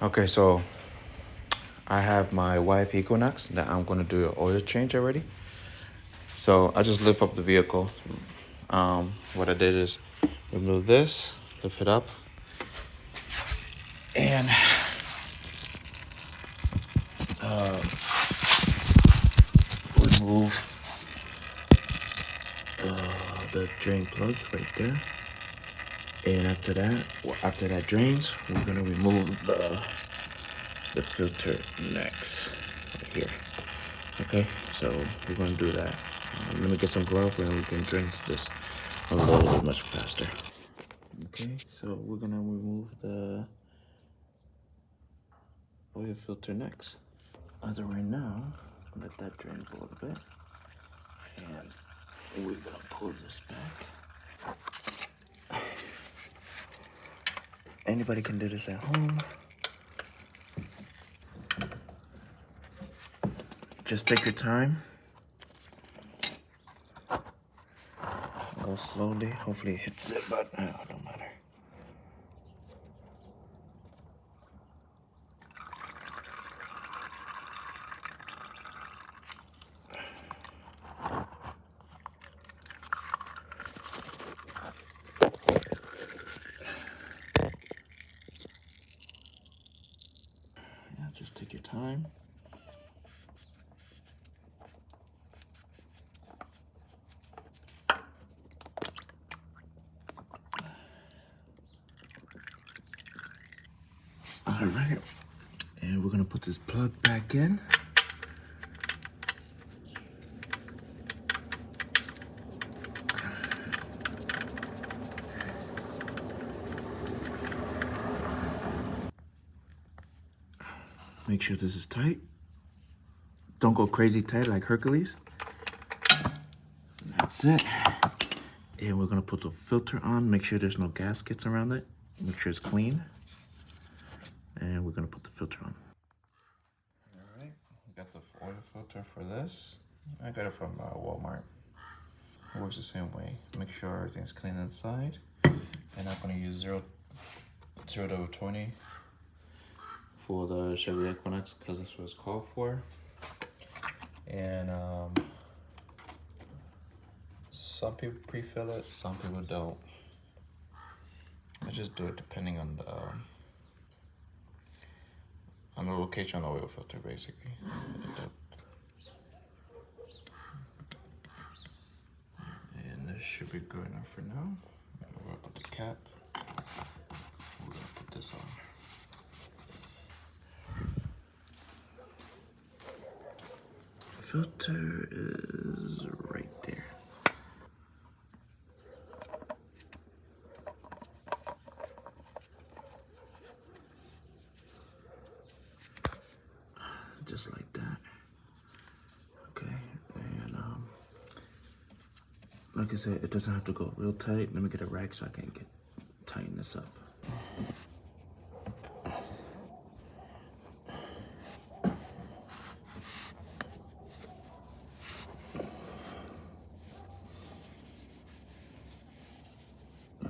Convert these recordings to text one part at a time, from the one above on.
Okay, so I have my wife Equinox that I'm gonna do an oil change already. So I just lift up the vehicle. What I did is remove this, lift it up, and uh, remove the drain plug right there. And after that drains, we're gonna remove the filter next, right here. Okay, so we're gonna do that. Let me get some glove and we can drain this a little bit much faster. Okay, so we're gonna remove the oil filter next. As of right now, let that drain for a little bit. And we're gonna pull this back. Anybody can do this at home. Just take your time. Go slowly. Hopefully it hits it, but it don't matter. Yeah, just take your time. All right, and we're gonna put this plug back in. Make sure this is tight. Don't go crazy tight like Hercules. That's it. And we're gonna put the filter on. Make sure there's no gaskets around it. Make sure it's clean. And we're gonna put the filter on. All right, got the oil filter for this. I got it from Walmart. It works the same way. Make sure everything's clean inside. And I'm gonna use 0 to 20 for the Chevy Equinox because that's what it's called for. And some people pre-fill it, some people don't. I just do it depending on the location of the oil filter, basically. And this should be good enough for now. We're gonna put the cap. We're gonna put this on. Filter is right there. Just like that. Okay, and like I said, it doesn't have to go real tight. Let me get a rag so I can tighten this up.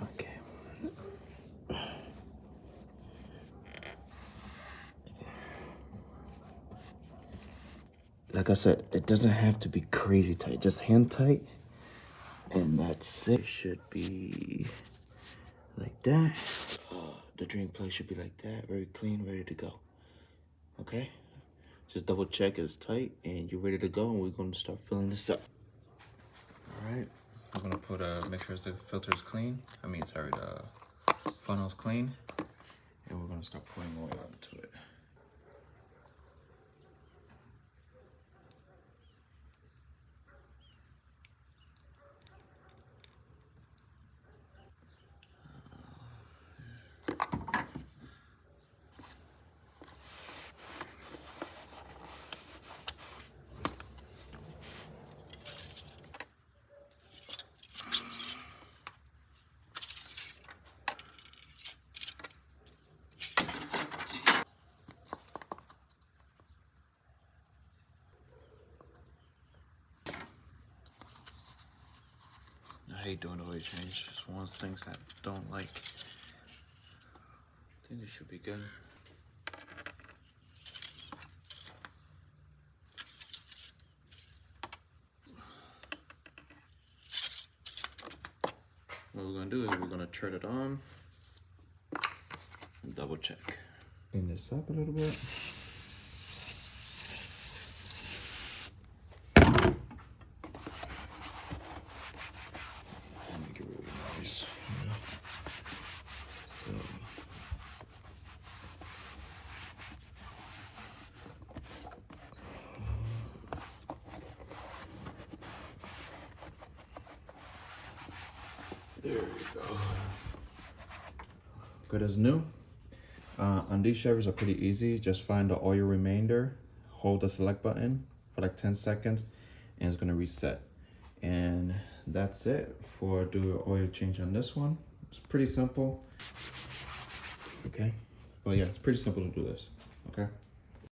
Okay. Like I said, it doesn't have to be crazy tight, just hand tight. And that's it. It should be like that. The drain plug should be like that, very clean, ready to go. Okay? Just double check it's tight and you're ready to go, and we're gonna start filling this up. All right, I'm gonna put make sure the filter's clean. The funnel's clean. And we're gonna start pouring oil into it. I hate doing oil change. It's one of the things I don't like. I think it should be good. what we're gonna do is we're gonna turn it on and double check. Clean this up a little bit. Make it really nice. There we go. Good as new. On these Chevys are pretty easy. Just find the oil remainder, hold the select button for like 10 seconds, and it's gonna reset. And that's it for doing an oil change on this one. It's pretty simple. Okay, but yeah, it's pretty simple to do this. Okay.